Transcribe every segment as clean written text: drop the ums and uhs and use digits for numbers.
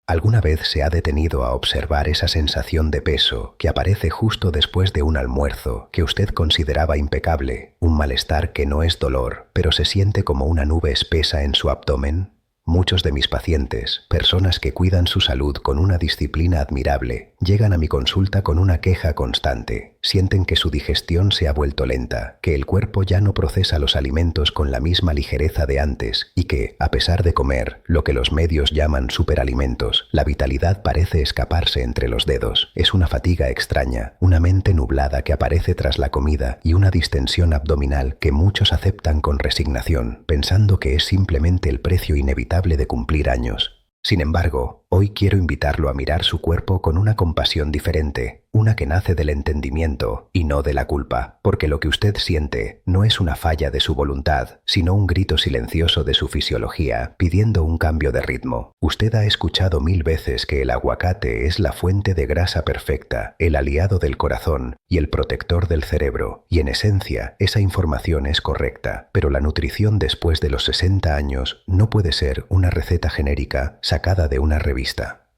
¿Alguna vez se ha detenido a observar esa sensación de peso que aparece justo después de un almuerzo que usted consideraba impecable, un malestar que no es dolor, pero se siente como una nube espesa en su abdomen? Muchos de mis pacientes, personas que cuidan su salud con una disciplina admirable, llegan a mi consulta con una queja constante. Sienten que su digestión se ha vuelto lenta, que el cuerpo ya no procesa los alimentos con la misma ligereza de antes y que, a pesar de comer lo que los medios llaman superalimentos, la vitalidad parece escaparse entre los dedos. Es una fatiga extraña, una mente nublada que aparece tras la comida y una distensión abdominal que muchos aceptan con resignación, pensando que es simplemente el precio inevitable de cumplir años. Sin embargo, hoy quiero invitarlo a mirar su cuerpo con una compasión diferente, una que nace del entendimiento y no de la culpa, porque lo que usted siente no es una falla de su voluntad, sino un grito silencioso de su fisiología pidiendo un cambio de ritmo. Usted ha escuchado 1000 veces que el aguacate es la fuente de grasa perfecta, el aliado del corazón y el protector del cerebro, y en esencia esa información es correcta, pero la nutrición después de los 60 años no puede ser una receta genérica sacada de una revista.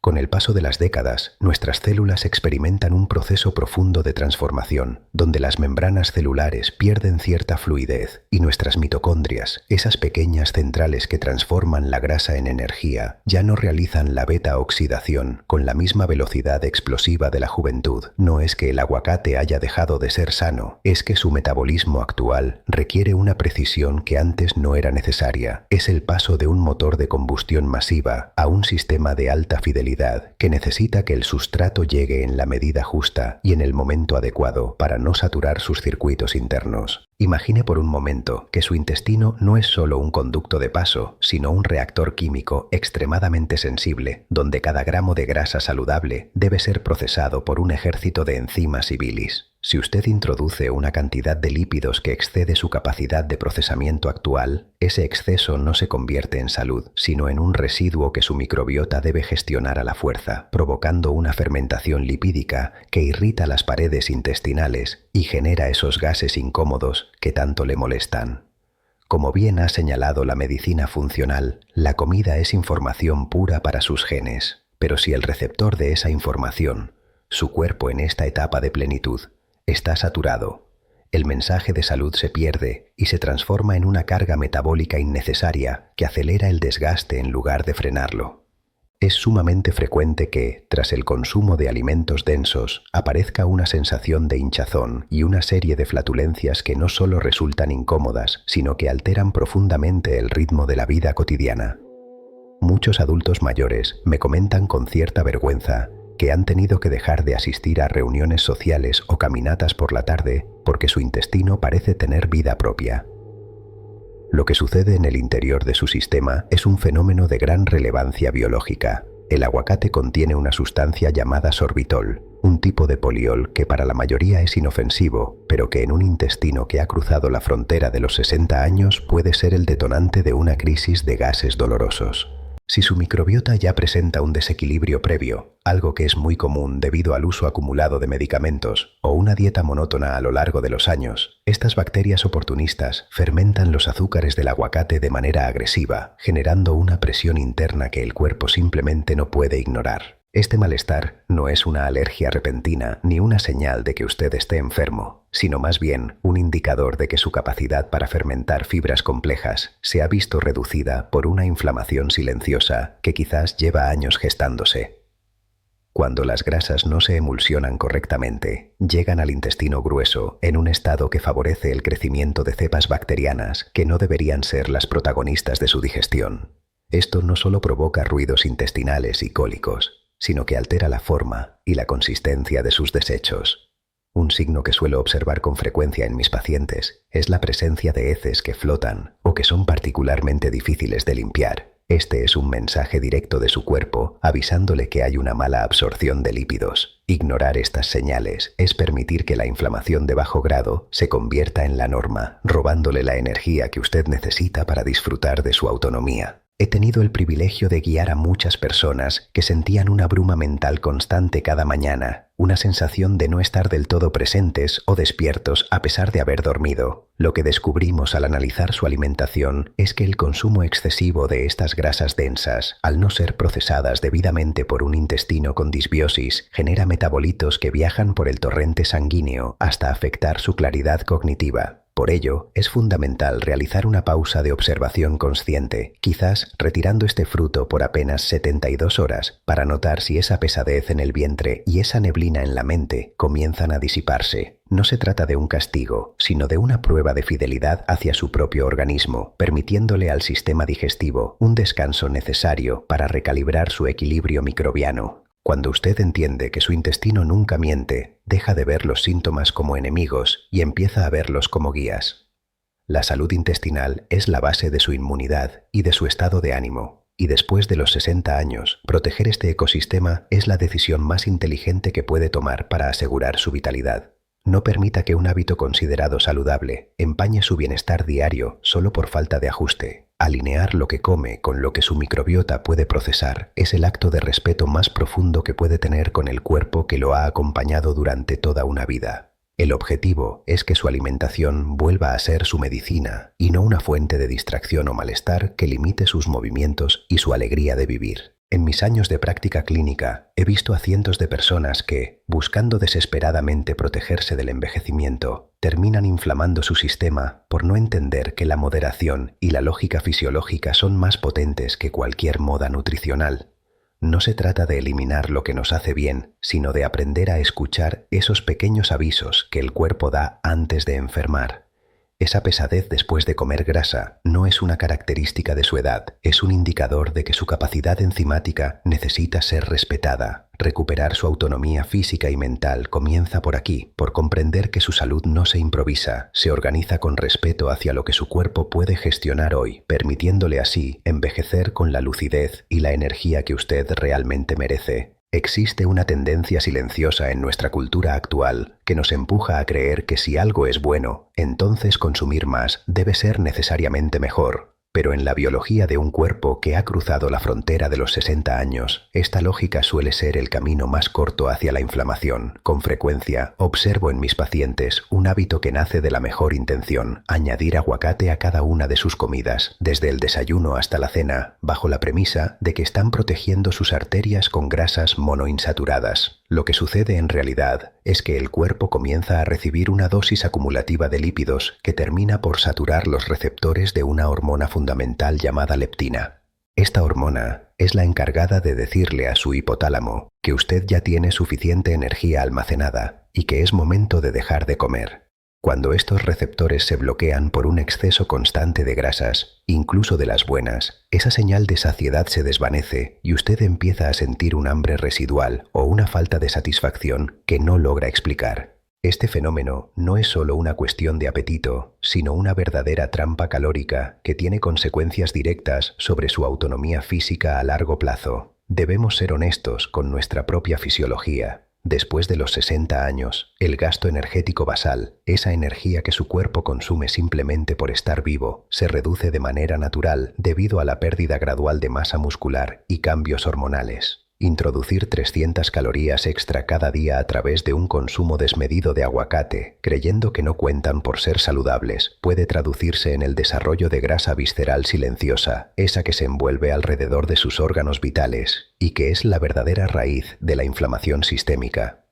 Con el paso de las décadas, nuestras células experimentan un proceso profundo de transformación, donde las membranas celulares pierden cierta fluidez y nuestras mitocondrias, esas pequeñas centrales que transforman la grasa en energía, ya no realizan la beta-oxidación con la misma velocidad explosiva de la juventud. No es que el aguacate haya dejado de ser sano, es que su metabolismo actual requiere una precisión que antes no era necesaria. Es el paso de un motor de combustión masiva a un sistema de alta fidelidad que necesita que el sustrato llegue en la medida justa y en el momento adecuado para no saturar sus circuitos internos. Imagine por un momento que su intestino no es solo un conducto de paso, sino un reactor químico extremadamente sensible, donde cada gramo de grasa saludable debe ser procesado por un ejército de enzimas y bilis. Si usted introduce una cantidad de lípidos que excede su capacidad de procesamiento actual, ese exceso no se convierte en salud, sino en un residuo que su microbiota debe gestionar a la fuerza, provocando una fermentación lipídica que irrita las paredes intestinales y genera esos gases incómodos que tanto le molestan. Como bien ha señalado la medicina funcional, la comida es información pura para sus genes, pero si el receptor de esa información, su cuerpo en esta etapa de plenitud, está saturado, el mensaje de salud se pierde y se transforma en una carga metabólica innecesaria que acelera el desgaste en lugar de frenarlo. Es sumamente frecuente que, tras el consumo de alimentos densos, aparezca una sensación de hinchazón y una serie de flatulencias que no solo resultan incómodas, sino que alteran profundamente el ritmo de la vida cotidiana. Muchos adultos mayores me comentan con cierta vergüenza que han tenido que dejar de asistir a reuniones sociales o caminatas por la tarde porque su intestino parece tener vida propia. Lo que sucede en el interior de su sistema es un fenómeno de gran relevancia biológica. El aguacate contiene una sustancia llamada sorbitol, un tipo de poliol que para la mayoría es inofensivo, pero que en un intestino que ha cruzado la frontera de los 60 años puede ser el detonante de una crisis de gases dolorosos. Si su microbiota ya presenta un desequilibrio previo, algo que es muy común debido al uso acumulado de medicamentos o una dieta monótona a lo largo de los años, estas bacterias oportunistas fermentan los azúcares del aguacate de manera agresiva, generando una presión interna que el cuerpo simplemente no puede ignorar. Este malestar no es una alergia repentina ni una señal de que usted esté enfermo, sino más bien un indicador de que su capacidad para fermentar fibras complejas se ha visto reducida por una inflamación silenciosa que quizás lleva años gestándose. Cuando las grasas no se emulsionan correctamente, llegan al intestino grueso en un estado que favorece el crecimiento de cepas bacterianas que no deberían ser las protagonistas de su digestión. Esto no solo provoca ruidos intestinales y cólicos, sino que altera la forma y la consistencia de sus desechos. Un signo que suelo observar con frecuencia en mis pacientes es la presencia de heces que flotan o que son particularmente difíciles de limpiar. Este es un mensaje directo de su cuerpo avisándole que hay una mala absorción de lípidos. Ignorar estas señales es permitir que la inflamación de bajo grado se convierta en la norma, robándole la energía que usted necesita para disfrutar de su autonomía. He tenido el privilegio de guiar a muchas personas que sentían una bruma mental constante cada mañana, una sensación de no estar del todo presentes o despiertos a pesar de haber dormido. Lo que descubrimos al analizar su alimentación es que el consumo excesivo de estas grasas densas, al no ser procesadas debidamente por un intestino con disbiosis, genera metabolitos que viajan por el torrente sanguíneo hasta afectar su claridad cognitiva. Por ello, es fundamental realizar una pausa de observación consciente, quizás retirando este fruto por apenas 72 horas, para notar si esa pesadez en el vientre y esa neblina en la mente comienzan a disiparse. No se trata de un castigo, sino de una prueba de fidelidad hacia su propio organismo, permitiéndole al sistema digestivo un descanso necesario para recalibrar su equilibrio microbiano. Cuando usted entiende que su intestino nunca miente, deja de ver los síntomas como enemigos y empieza a verlos como guías. La salud intestinal es la base de su inmunidad y de su estado de ánimo, y después de los 60 años, proteger este ecosistema es la decisión más inteligente que puede tomar para asegurar su vitalidad. No permita que un hábito considerado saludable empañe su bienestar diario solo por falta de ajuste. Alinear lo que come con lo que su microbiota puede procesar es el acto de respeto más profundo que puede tener con el cuerpo que lo ha acompañado durante toda una vida. El objetivo es que su alimentación vuelva a ser su medicina y no una fuente de distracción o malestar que limite sus movimientos y su alegría de vivir. En mis años de práctica clínica, he visto a cientos de personas que, buscando desesperadamente protegerse del envejecimiento, terminan inflamando su sistema por no entender que la moderación y la lógica fisiológica son más potentes que cualquier moda nutricional. No se trata de eliminar lo que nos hace bien, sino de aprender a escuchar esos pequeños avisos que el cuerpo da antes de enfermar. Esa pesadez después de comer grasa no es una característica de su edad, es un indicador de que su capacidad enzimática necesita ser respetada. Recuperar su autonomía física y mental comienza por aquí, por comprender que su salud no se improvisa, se organiza con respeto hacia lo que su cuerpo puede gestionar hoy, permitiéndole así envejecer con la lucidez y la energía que usted realmente merece. Existe una tendencia silenciosa en nuestra cultura actual que nos empuja a creer que si algo es bueno, entonces consumir más debe ser necesariamente mejor. Pero en la biología de un cuerpo que ha cruzado la frontera de los 60 años, esta lógica suele ser el camino más corto hacia la inflamación. Con frecuencia, observo en mis pacientes un hábito que nace de la mejor intención: añadir aguacate a cada una de sus comidas, desde el desayuno hasta la cena, bajo la premisa de que están protegiendo sus arterias con grasas monoinsaturadas. Lo que sucede en realidad es que el cuerpo comienza a recibir una dosis acumulativa de lípidos que termina por saturar los receptores de una hormona fundamental llamada leptina. Esta hormona es la encargada de decirle a su hipotálamo que usted ya tiene suficiente energía almacenada y que es momento de dejar de comer. Cuando estos receptores se bloquean por un exceso constante de grasas, incluso de las buenas, esa señal de saciedad se desvanece y usted empieza a sentir un hambre residual o una falta de satisfacción que no logra explicar. Este fenómeno no es solo una cuestión de apetito, sino una verdadera trampa calórica que tiene consecuencias directas sobre su autonomía física a largo plazo. Debemos ser honestos con nuestra propia fisiología. Después de los 60 años, el gasto energético basal, esa energía que su cuerpo consume simplemente por estar vivo, se reduce de manera natural debido a la pérdida gradual de masa muscular y cambios hormonales. Introducir 300 calorías extra cada día a través de un consumo desmedido de aguacate, creyendo que no cuentan por ser saludables, puede traducirse en el desarrollo de grasa visceral silenciosa, esa que se envuelve alrededor de sus órganos vitales y que es la verdadera raíz de la inflamación sistémica.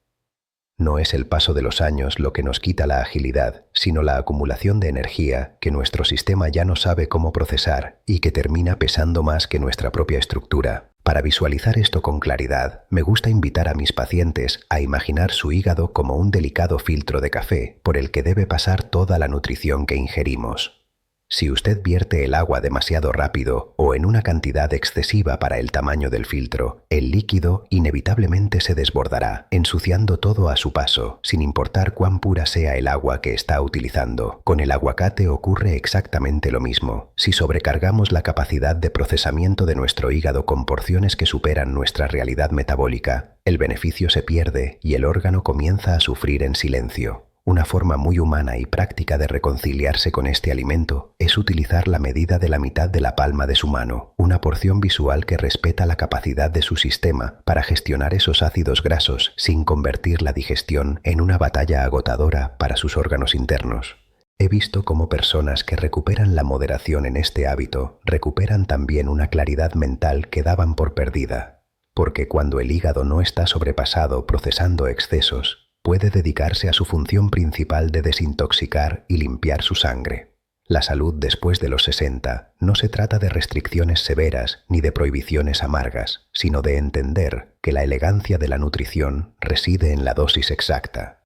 No es el paso de los años lo que nos quita la agilidad, sino la acumulación de energía que nuestro sistema ya no sabe cómo procesar y que termina pesando más que nuestra propia estructura. Para visualizar esto con claridad, me gusta invitar a mis pacientes a imaginar su hígado como un delicado filtro de café por el que debe pasar toda la nutrición que ingerimos. Si usted vierte el agua demasiado rápido o en una cantidad excesiva para el tamaño del filtro, el líquido inevitablemente se desbordará, ensuciando todo a su paso, sin importar cuán pura sea el agua que está utilizando. Con el aguacate ocurre exactamente lo mismo. Si sobrecargamos la capacidad de procesamiento de nuestro hígado con porciones que superan nuestra realidad metabólica, el beneficio se pierde y el órgano comienza a sufrir en silencio. Una forma muy humana y práctica de reconciliarse con este alimento es utilizar la medida de la mitad de la palma de su mano, una porción visual que respeta la capacidad de su sistema para gestionar esos ácidos grasos sin convertir la digestión en una batalla agotadora para sus órganos internos. He visto cómo personas que recuperan la moderación en este hábito recuperan también una claridad mental que daban por perdida, porque cuando el hígado no está sobrepasado procesando excesos, puede dedicarse a su función principal de desintoxicar y limpiar su sangre. La salud después de los 60 no se trata de restricciones severas ni de prohibiciones amargas, sino de entender que la elegancia de la nutrición reside en la dosis exacta.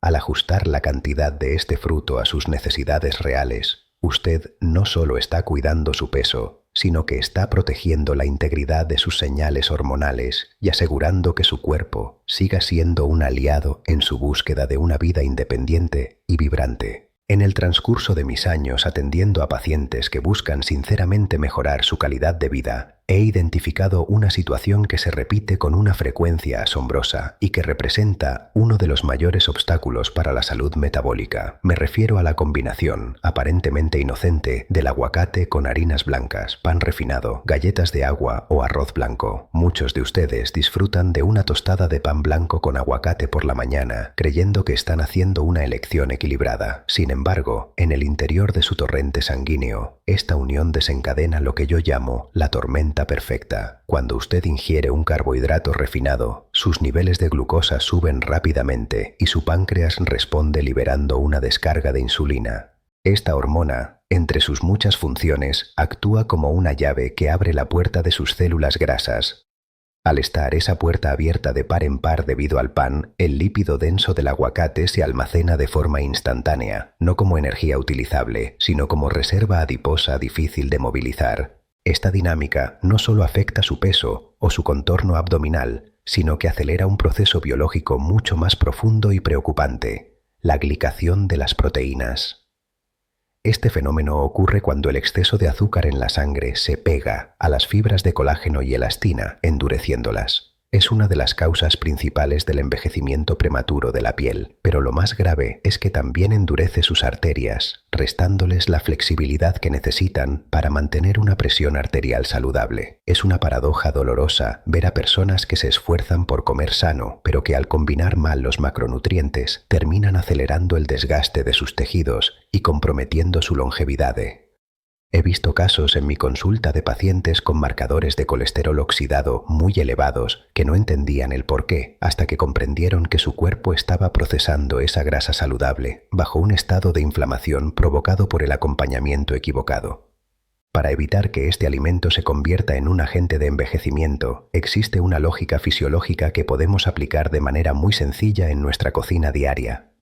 Al ajustar la cantidad de este fruto a sus necesidades reales, usted no solo está cuidando su peso, sino que está protegiendo la integridad de sus señales hormonales y asegurando que su cuerpo siga siendo un aliado en su búsqueda de una vida independiente y vibrante. En el transcurso de mis años atendiendo a pacientes que buscan sinceramente mejorar su calidad de vida, he identificado una situación que se repite con una frecuencia asombrosa y que representa uno de los mayores obstáculos para la salud metabólica. Me refiero a la combinación, aparentemente inocente, del aguacate con harinas blancas, pan refinado, galletas de agua o arroz blanco. Muchos de ustedes disfrutan de una tostada de pan blanco con aguacate por la mañana, creyendo que están haciendo una elección equilibrada. Sin embargo, en el interior de su torrente sanguíneo, esta unión desencadena lo que yo llamo la tormenta perfecta. Cuando usted ingiere un carbohidrato refinado, sus niveles de glucosa suben rápidamente y su páncreas responde liberando una descarga de insulina. Esta hormona, entre sus muchas funciones, actúa como una llave que abre la puerta de sus células grasas. Al estar esa puerta abierta de par en par debido al pan, el lípido denso del aguacate se almacena de forma instantánea, no como energía utilizable, sino como reserva adiposa difícil de movilizar. Esta dinámica no solo afecta su peso o su contorno abdominal, sino que acelera un proceso biológico mucho más profundo y preocupante, la glicación de las proteínas. Este fenómeno ocurre cuando el exceso de azúcar en la sangre se pega a las fibras de colágeno y elastina, endureciéndolas. Es una de las causas principales del envejecimiento prematuro de la piel, pero lo más grave es que también endurece sus arterias, restándoles la flexibilidad que necesitan para mantener una presión arterial saludable. Es una paradoja dolorosa ver a personas que se esfuerzan por comer sano, pero que al combinar mal los macronutrientes terminan acelerando el desgaste de sus tejidos y comprometiendo su longevidad. He visto casos en mi consulta de pacientes con marcadores de colesterol oxidado muy elevados que no entendían el porqué hasta que comprendieron que su cuerpo estaba procesando esa grasa saludable bajo un estado de inflamación provocado por el acompañamiento equivocado. Para evitar que este alimento se convierta en un agente de envejecimiento, existe una lógica fisiológica que podemos aplicar de manera muy sencilla en nuestra cocina diaria.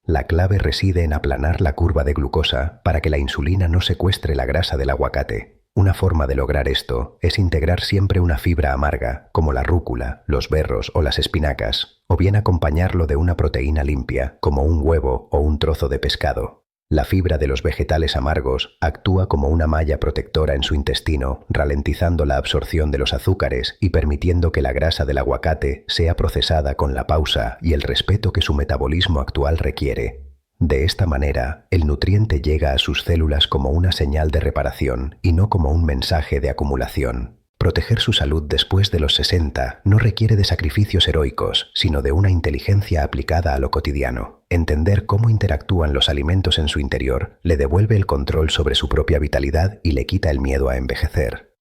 La clave reside en aplanar la curva de glucosa para que la insulina no secuestre la grasa del aguacate. Una forma de lograr esto es integrar siempre una fibra amarga, como la rúcula, los berros o las espinacas, o bien acompañarlo de una proteína limpia, como un huevo o un trozo de pescado. La fibra de los vegetales amargos actúa como una malla protectora en su intestino, ralentizando la absorción de los azúcares y permitiendo que la grasa del aguacate sea procesada con la pausa y el respeto que su metabolismo actual requiere. De esta manera, el nutriente llega a sus células como una señal de reparación y no como un mensaje de acumulación. Proteger su salud después de los 60 no requiere de sacrificios heroicos, sino de una inteligencia aplicada a lo cotidiano. Entender cómo interactúan los alimentos en su interior le devuelve el control sobre su propia vitalidad y le quita el miedo a envejecer.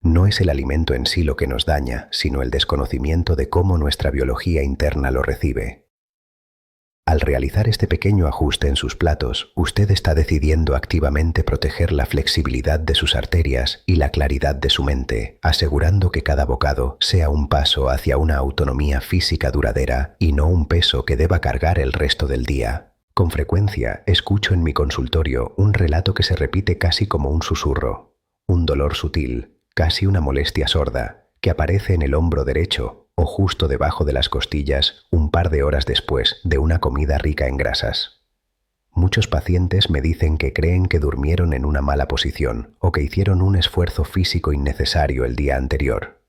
No es el alimento en sí lo que nos daña, sino el desconocimiento de cómo nuestra biología interna lo recibe. Al realizar este pequeño ajuste en sus platos, usted está decidiendo activamente proteger la flexibilidad de sus arterias y la claridad de su mente, asegurando que cada bocado sea un paso hacia una autonomía física duradera y no un peso que deba cargar el resto del día. Con frecuencia escucho en mi consultorio un relato que se repite casi como un susurro, un dolor sutil, casi una molestia sorda, que aparece en el hombro derecho o justo debajo de las costillas un par de horas después de una comida rica en grasas. Muchos pacientes me dicen que creen que durmieron en una mala posición o que hicieron un esfuerzo físico innecesario el día anterior.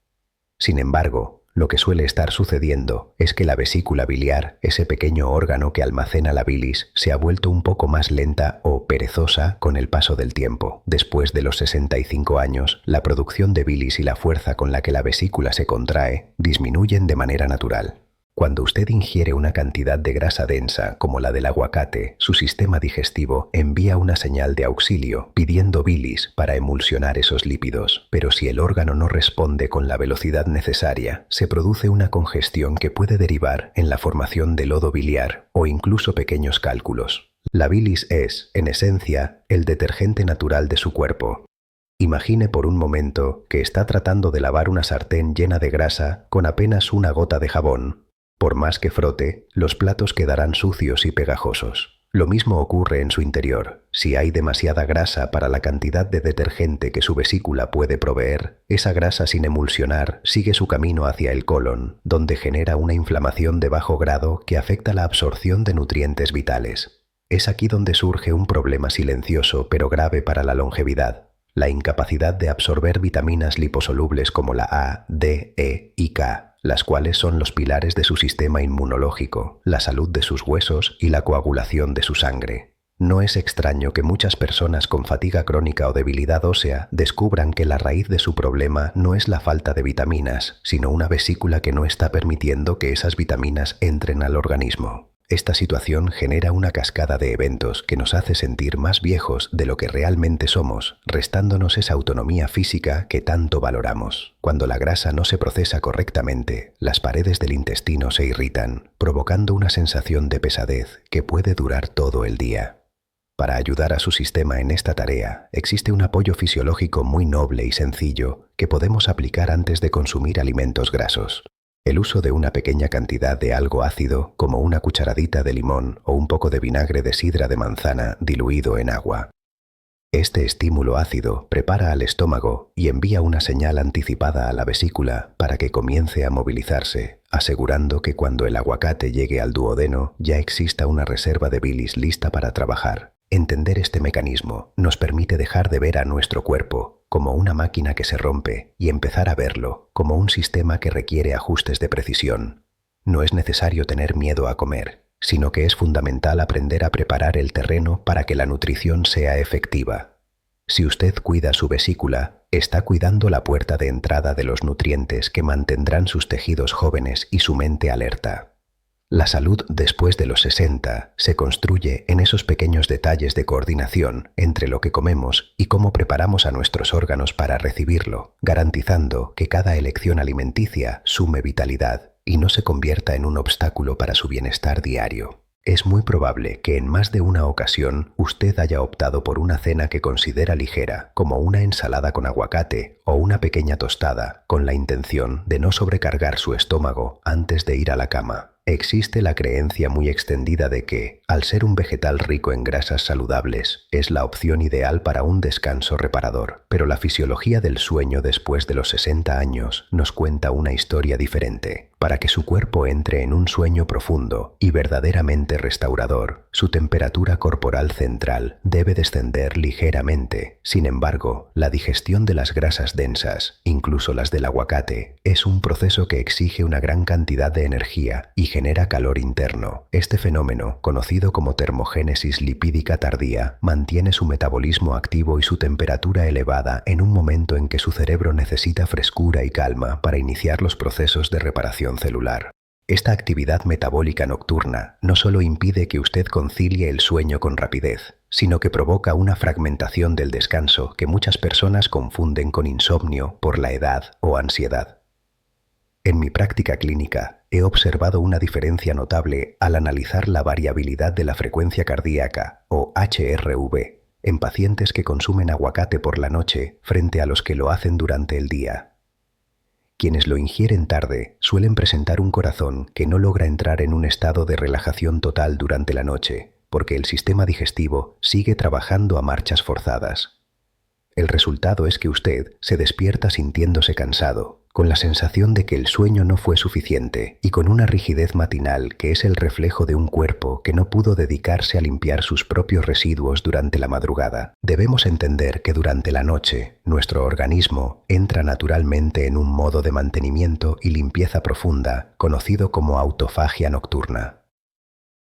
Sin embargo, Lo que suele estar sucediendo es que la vesícula biliar, ese pequeño órgano que almacena la bilis, se ha vuelto un poco más lenta o perezosa con el paso del tiempo. Después de los 65 años, la producción de bilis y la fuerza con la que la vesícula se contrae disminuyen de manera natural. Cuando usted ingiere una cantidad de grasa densa como la del aguacate, su sistema digestivo envía una señal de auxilio pidiendo bilis para emulsionar esos lípidos. Pero si el órgano no responde con la velocidad necesaria, se produce una congestión que puede derivar en la formación de lodo biliar o incluso pequeños cálculos. La bilis es, en esencia, el detergente natural de su cuerpo. Imagine por un momento que está tratando de lavar una sartén llena de grasa con apenas una gota de jabón. Por más que frote, los platos quedarán sucios y pegajosos. Lo mismo ocurre en su interior. Si hay demasiada grasa para la cantidad de detergente que su vesícula puede proveer, esa grasa sin emulsionar sigue su camino hacia el colon, donde genera una inflamación de bajo grado que afecta la absorción de nutrientes vitales. Es aquí donde surge un problema silencioso pero grave para la longevidad: la incapacidad de absorber vitaminas liposolubles como la A, D, E y K, las cuales son los pilares de su sistema inmunológico, la salud de sus huesos y la coagulación de su sangre. No es extraño que muchas personas con fatiga crónica o debilidad ósea descubran que la raíz de su problema no es la falta de vitaminas, sino una vesícula que no está permitiendo que esas vitaminas entren al organismo. Esta situación genera una cascada de eventos que nos hace sentir más viejos de lo que realmente somos, restándonos esa autonomía física que tanto valoramos. Cuando la grasa no se procesa correctamente, las paredes del intestino se irritan, provocando una sensación de pesadez que puede durar todo el día. Para ayudar a su sistema en esta tarea, existe un apoyo fisiológico muy noble y sencillo que podemos aplicar antes de consumir alimentos grasos. El uso de una pequeña cantidad de algo ácido, como una cucharadita de limón o un poco de vinagre de sidra de manzana diluido en agua. Este estímulo ácido prepara al estómago y envía una señal anticipada a la vesícula para que comience a movilizarse, asegurando que cuando el aguacate llegue al duodeno ya exista una reserva de bilis lista para trabajar. Entender este mecanismo nos permite dejar de ver a nuestro cuerpo como una máquina que se rompe y empezar a verlo como un sistema que requiere ajustes de precisión. No es necesario tener miedo a comer, sino que es fundamental aprender a preparar el terreno para que la nutrición sea efectiva. Si usted cuida su vesícula, está cuidando la puerta de entrada de los nutrientes que mantendrán sus tejidos jóvenes y su mente alerta. La salud después de los 60 se construye en esos pequeños detalles de coordinación entre lo que comemos y cómo preparamos a nuestros órganos para recibirlo, garantizando que cada elección alimenticia sume vitalidad y no se convierta en un obstáculo para su bienestar diario. Es muy probable que en más de una ocasión usted haya optado por una cena que considera ligera, como una ensalada con aguacate o una pequeña tostada, con la intención de no sobrecargar su estómago antes de ir a la cama. Existe la creencia muy extendida de que, al ser un vegetal rico en grasas saludables, es la opción ideal para un descanso reparador. Pero la fisiología del sueño después de los 60 años nos cuenta una historia diferente. Para que su cuerpo entre en un sueño profundo y verdaderamente restaurador, su temperatura corporal central debe descender ligeramente. Sin embargo, la digestión de las grasas densas, incluso las del aguacate, es un proceso que exige una gran cantidad de energía y genera calor interno. Este fenómeno, conocido como termogénesis lipídica tardía, mantiene su metabolismo activo y su temperatura elevada en un momento en que su cerebro necesita frescura y calma para iniciar los procesos de reparación celular. Esta actividad metabólica nocturna no solo impide que usted concilie el sueño con rapidez, sino que provoca una fragmentación del descanso que muchas personas confunden con insomnio por la edad o ansiedad. En mi práctica clínica, he observado una diferencia notable al analizar la variabilidad de la frecuencia cardíaca, o HRV, en pacientes que consumen aguacate por la noche frente a los que lo hacen durante el día. Quienes lo ingieren tarde suelen presentar un corazón que no logra entrar en un estado de relajación total durante la noche, porque el sistema digestivo sigue trabajando a marchas forzadas. El resultado es que usted se despierta sintiéndose cansado, con la sensación de que el sueño no fue suficiente y con una rigidez matinal que es el reflejo de un cuerpo que no pudo dedicarse a limpiar sus propios residuos durante la madrugada. Debemos entender que durante la noche, nuestro organismo entra naturalmente en un modo de mantenimiento y limpieza profunda, conocido como autofagia nocturna.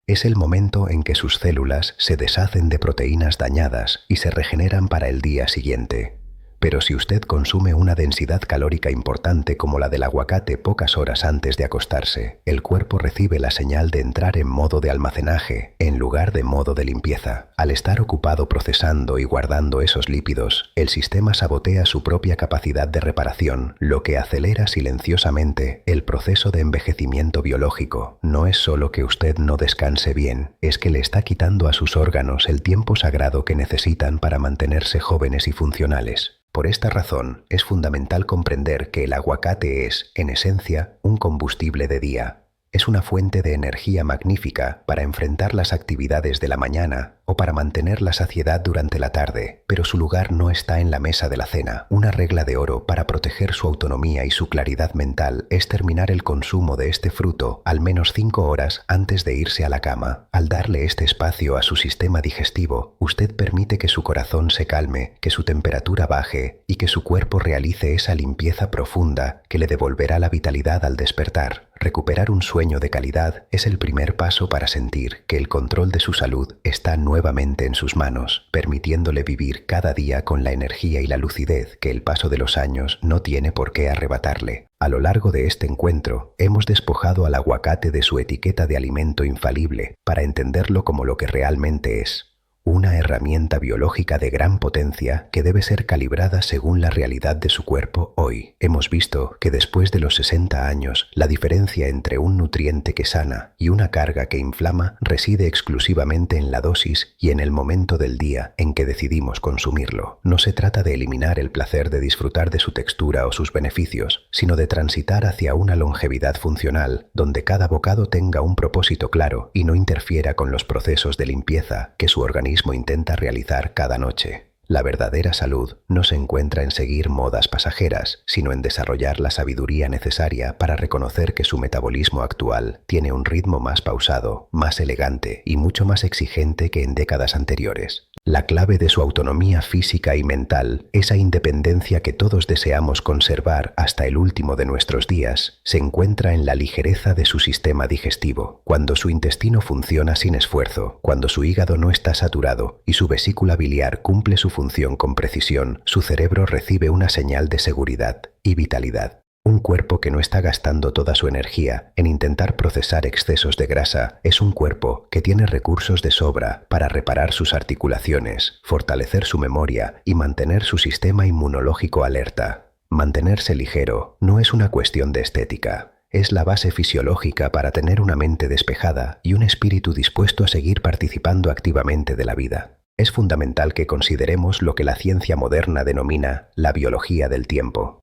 Es el momento en que sus células se deshacen de proteínas dañadas y se regeneran para el día siguiente. Pero si usted consume una densidad calórica importante como la del aguacate pocas horas antes de acostarse, el cuerpo recibe la señal de entrar en modo de almacenaje en lugar de modo de limpieza. Al estar ocupado procesando y guardando esos lípidos, el sistema sabotea su propia capacidad de reparación, lo que acelera silenciosamente el proceso de envejecimiento biológico. No es solo que usted no descanse bien, es que le está quitando a sus órganos el tiempo sagrado que necesitan para mantenerse jóvenes y funcionales. Por esta razón, es fundamental comprender que el aguacate es, en esencia, un combustible de día. Es una fuente de energía magnífica para enfrentar las actividades de la mañana o para mantener la saciedad durante la tarde, pero su lugar no está en la mesa de la cena. Una regla de oro para proteger su autonomía y su claridad mental es terminar el consumo de este fruto al menos 5 horas antes de irse a la cama. Al darle este espacio a su sistema digestivo, usted permite que su corazón se calme, que su temperatura baje y que su cuerpo realice esa limpieza profunda que le devolverá la vitalidad al despertar. Recuperar un sueño de calidad es el primer paso para sentir que el control de su salud está nuevamente en sus manos, permitiéndole vivir cada día con la energía y la lucidez que el paso de los años no tiene por qué arrebatarle. A lo largo de este encuentro, hemos despojado al aguacate de su etiqueta de alimento infalible para entenderlo como lo que realmente es. Una herramienta biológica de gran potencia que debe ser calibrada según la realidad de su cuerpo hoy. Hemos visto que después de los 60 años, la diferencia entre un nutriente que sana y una carga que inflama reside exclusivamente en la dosis y en el momento del día en que decidimos consumirlo. No se trata de eliminar el placer de disfrutar de su textura o sus beneficios, sino de transitar hacia una longevidad funcional, donde cada bocado tenga un propósito claro y no interfiera con los procesos de limpieza que su organismo intenta realizar cada noche. La verdadera salud no se encuentra en seguir modas pasajeras, sino en desarrollar la sabiduría necesaria para reconocer que su metabolismo actual tiene un ritmo más pausado, más elegante y mucho más exigente que en décadas anteriores. La clave de su autonomía física y mental, esa independencia que todos deseamos conservar hasta el último de nuestros días, se encuentra en la ligereza de su sistema digestivo. Cuando su intestino funciona sin esfuerzo, cuando su hígado no está saturado y su vesícula biliar cumple su función con precisión, su cerebro recibe una señal de seguridad y vitalidad. Un cuerpo que no está gastando toda su energía en intentar procesar excesos de grasa es un cuerpo que tiene recursos de sobra para reparar sus articulaciones, fortalecer su memoria y mantener su sistema inmunológico alerta. Mantenerse ligero no es una cuestión de estética. Es la base fisiológica para tener una mente despejada y un espíritu dispuesto a seguir participando activamente de la vida. Es fundamental que consideremos lo que la ciencia moderna denomina la biología del tiempo.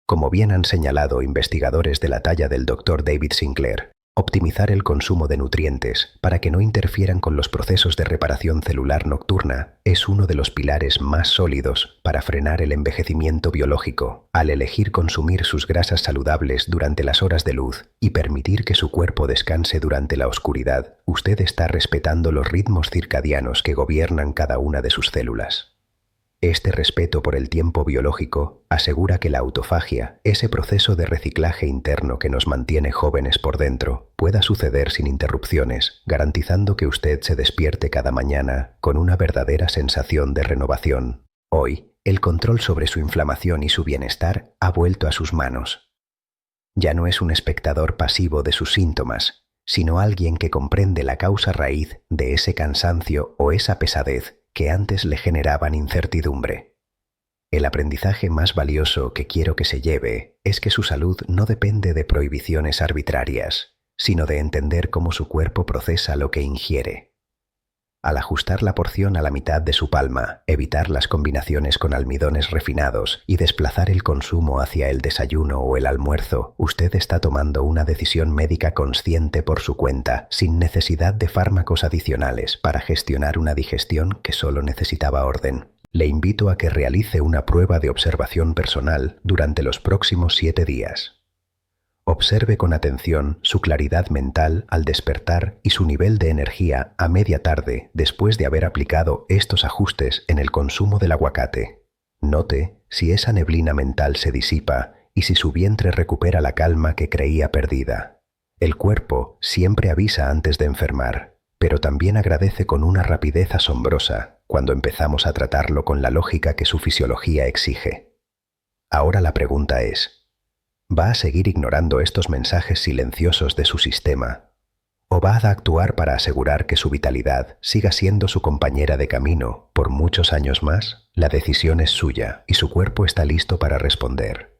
Como bien han señalado investigadores de la talla del Dr. David Sinclair, optimizar el consumo de nutrientes para que no interfieran con los procesos de reparación celular nocturna es uno de los pilares más sólidos para frenar el envejecimiento biológico. Al elegir consumir sus grasas saludables durante las horas de luz y permitir que su cuerpo descanse durante la oscuridad, usted está respetando los ritmos circadianos que gobiernan cada una de sus células. Este respeto por el tiempo biológico asegura que la autofagia, ese proceso de reciclaje interno que nos mantiene jóvenes por dentro, pueda suceder sin interrupciones, garantizando que usted se despierte cada mañana con una verdadera sensación de renovación. Hoy, el control sobre su inflamación y su bienestar ha vuelto a sus manos. Ya no es un espectador pasivo de sus síntomas, sino alguien que comprende la causa raíz de ese cansancio o esa pesadez que antes le generaban incertidumbre. El aprendizaje más valioso que quiero que se lleve es que su salud no depende de prohibiciones arbitrarias, sino de entender cómo su cuerpo procesa lo que ingiere. Al ajustar la porción a la mitad de su palma, evitar las combinaciones con almidones refinados y desplazar el consumo hacia el desayuno o el almuerzo, usted está tomando una decisión médica consciente por su cuenta, sin necesidad de fármacos adicionales para gestionar una digestión que solo necesitaba orden. Le invito a que realice una prueba de observación personal durante los próximos 7 días. Observe con atención su claridad mental al despertar y su nivel de energía a media tarde después de haber aplicado estos ajustes en el consumo del aguacate. Note si esa neblina mental se disipa y si su vientre recupera la calma que creía perdida. El cuerpo siempre avisa antes de enfermar, pero también agradece con una rapidez asombrosa cuando empezamos a tratarlo con la lógica que su fisiología exige. Ahora la pregunta es, ¿va a seguir ignorando estos mensajes silenciosos de su sistema? ¿O va a actuar para asegurar que su vitalidad siga siendo su compañera de camino por muchos años más? La decisión es suya y su cuerpo está listo para responder.